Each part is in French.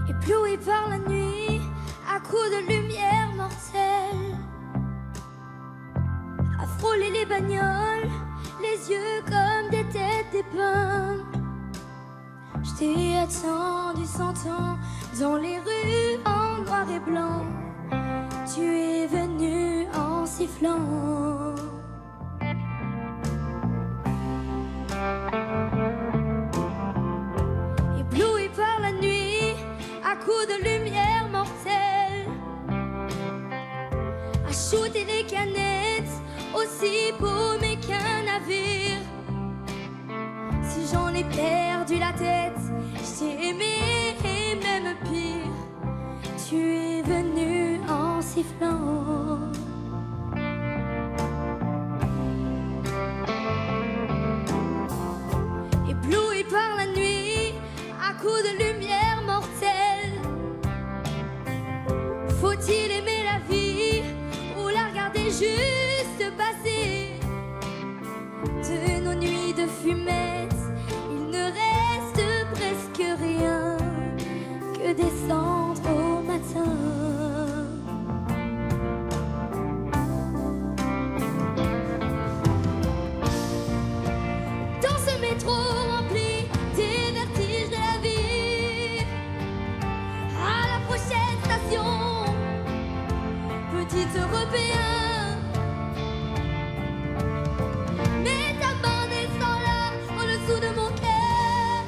ébloui par la nuit, à coups de lumière mortelle, à frôler les bagnoles, les yeux comme des têtes d'épingle. Je t'ai attendu 100 ans dans les rues en noir et blanc. Tu es venu en sifflant. Ébloui par la nuit, à coups de lumière mortelle, à shooter les canettes, aussi paumé qu'un navire. Si j'en ai perdu la tête, je t'ai aimé et même pire. Tu es venu en sifflant. Ébloui par la nuit, à coups de lumière mortelle. Faut-il aimer la vie ou la regarder juste passer? De nos nuits de fumette, il ne reste presque rien que des cendres au matin. Dans ce métro rempli des vertiges de la vie, à la prochaine station, petit Européen, mets ta main descend là, en dessous de mon cœur.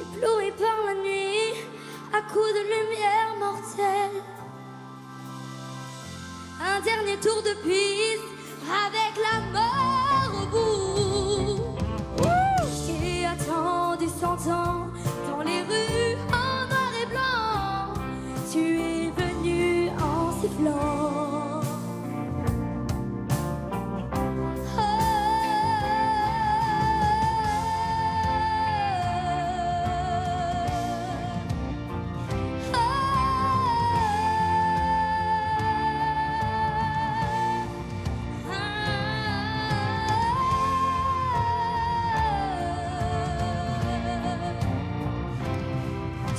Ébloui par la nuit, à coups de lumière mortelle, un dernier tour de piste avec la mort au bout. J'ai attendu 100 ans dans les rues en noir et blanc. Tu es venu en sifflant.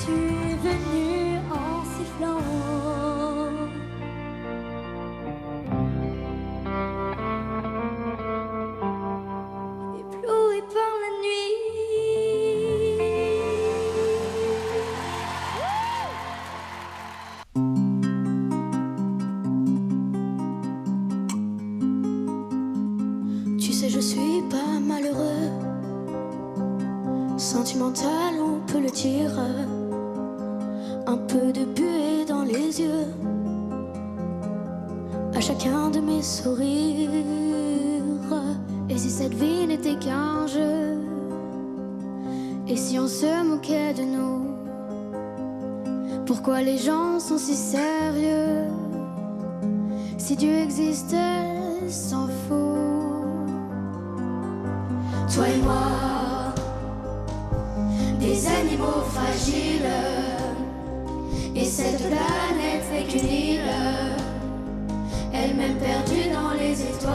Tu es venu en sifflant. Ébloui par la nuit. Tu sais, je suis pas malheureux. Sentimental, on peut le dire. Un peu de buée dans les yeux, à chacun de mes sourires. Et si cette vie n'était qu'un jeu, et si on se moquait de nous, pourquoi les gens sont si sérieux? Si Dieu existait, s'en fout. Toi et moi, des animaux fragiles, et cette planète n'est qu'une île, elle-même perdue dans les étoiles.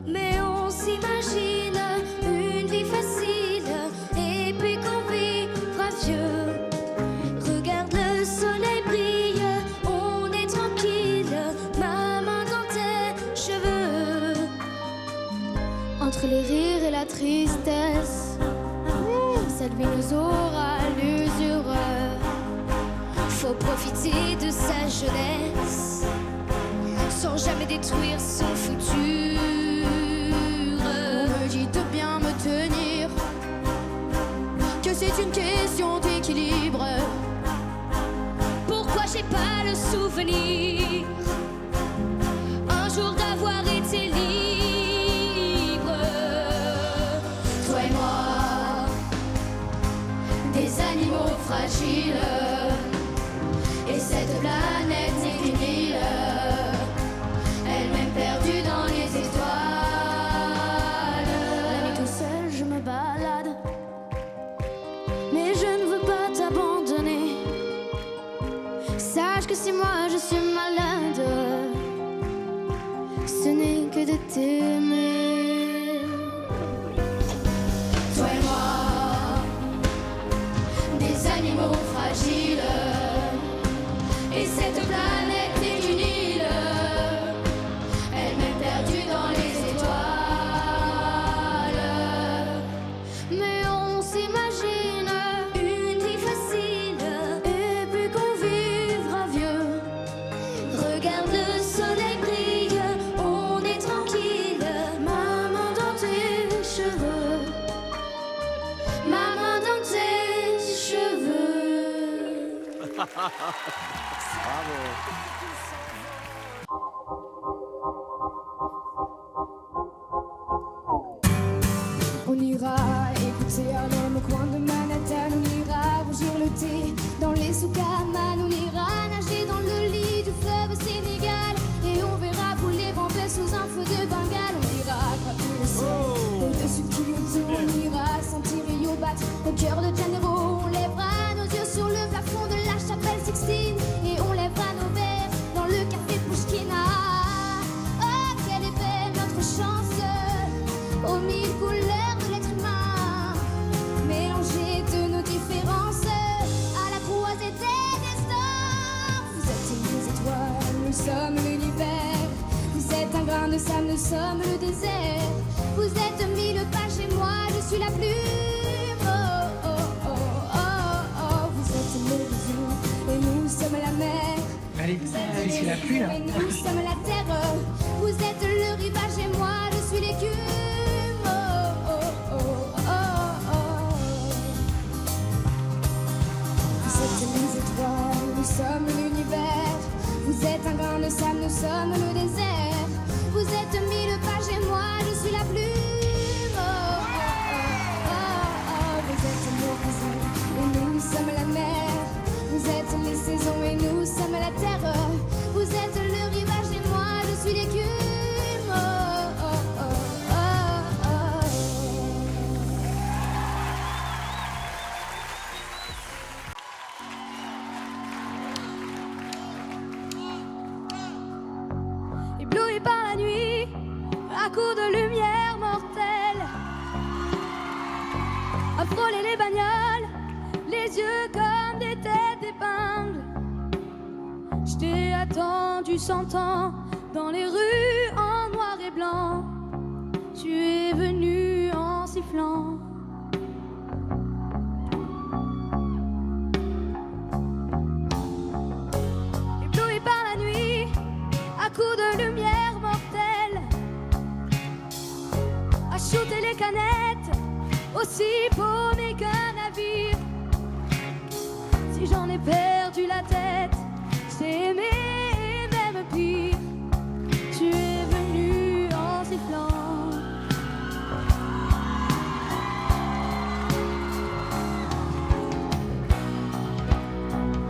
Mais on s'imagine une vie facile, et puis qu'on vivra vieux. Regarde le soleil brille, on est tranquille, ma main dans tes cheveux. Entre les rires et la tristesse, cette vie nous aura à l'usure. Faut profiter de sa jeunesse, sans jamais détruire son futur. On me dit de bien me tenir, que c'est une question d'équilibre. Pourquoi j'ai pas le souvenir un jour d'avoir été libre? Toi et moi, des animaux fragiles, et cette planète n'est qu'une île, elle-même perdue dans les étoiles. La nuit tout seul je me balade, mais je ne veux pas t'abandonner. Sache que si moi je suis malade, ce n'est que de t'aimer. fragile. Et cette planète est une île, elle-même perdue dans les étoiles. Mais on s'imagine Une vie facile, et puis qu'on vivra vieux. regarde le soleil brille, on est tranquille. Maman dans tes cheveux, maman dans tes cheveux. Bravo. On ira écouter Harlem au coin de Manhattan. On ira rougir le thé dans les souks à Man. On ira nager dans le lit du fleuve Sénégal. Et on verra couler Bombay sous un feu de Bengale. On ira gravir le ciel au-dessus de Kyoto. On ira sentir Rio battre au cœur de Janeiro. On lèvera nos yeux sur le plafond de la chapelle Sixtine. Et on lèvera nos verres dans le café Pouchkina. Oh, quelle est belle notre chance, aux mille couleurs de l'être humain, mélangées de nos différences, à la croisée des destins. Vous êtes les étoiles, nous sommes l'univers. Vous êtes un grain de sable, nous sommes le désert. Vous êtes mille pages et moi je suis la plume. Oh, oh, oh, oh, oh. Vous êtes l'horizon et nous sommes la mer. Allez, c'est la pluie là. Et nous sommes la terre. Vous êtes le rivage et moi je suis l'écume. Oh, oh, oh, oh, oh. Vous êtes les étoiles, nous sommes l'univers. Vous êtes un grain de sable, nous sommes le désert. Vous êtes mille pages et moi je suis la plume. Oh, oh, oh, oh, oh. Vous êtes l'horizon et nous sommes la mer. Vous êtes les saisons et nous sommes la terre. Vous êtes le rivage et moi je suis l'écume. Oh, oh, oh, oh, oh. Ébloui par la nuit, à coups de lumière mortelle, à frôler les bagnoles, les yeux comme des têtes d'épingle. Je t'ai attendu 100 ans dans les rues en noir et blanc. Tu es venu en sifflant. Ébloui par la nuit, à coups de lumière mortelle, à shooter les canettes, aussi paumé qu'un navire. Si j'en ai perdu la tête, j'ai aimé et même pire. Tu es venu en sifflant.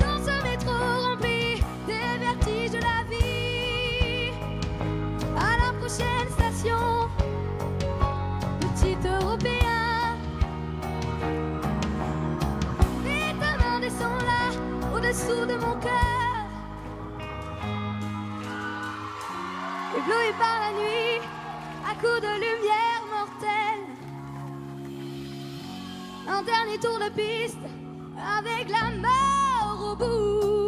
Dans ce métro rempli des vertiges de la vie, à la prochaine station, petit Européen. Et ta main descend là, au-dessous de mon cœur. Ébloui par la nuit, à coups de lumière mortelle. Un dernier tour de piste, avec la mort au bout.